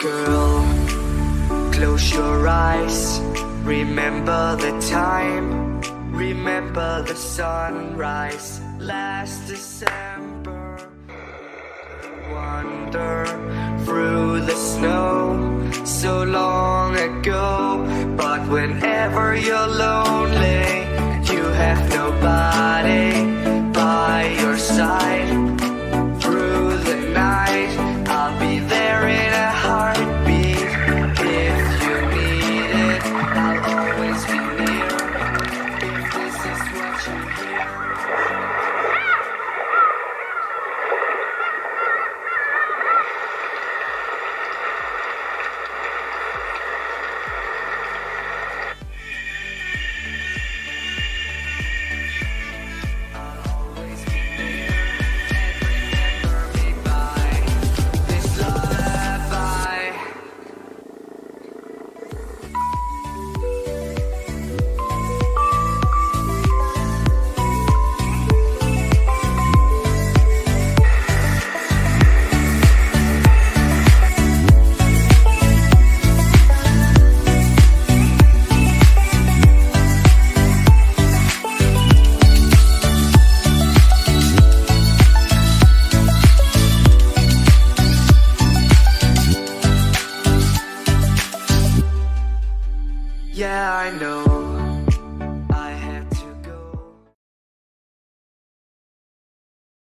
Girl, close your eyes. Remember the time. Remember the sunrise last December. Wander through the snow so long ago. But whenever you're lonely, you have nobody by your side. Through the night, I'll be there in a heartbeat. If you need it, I'll always be near. If this is what you hear. Yeah, I know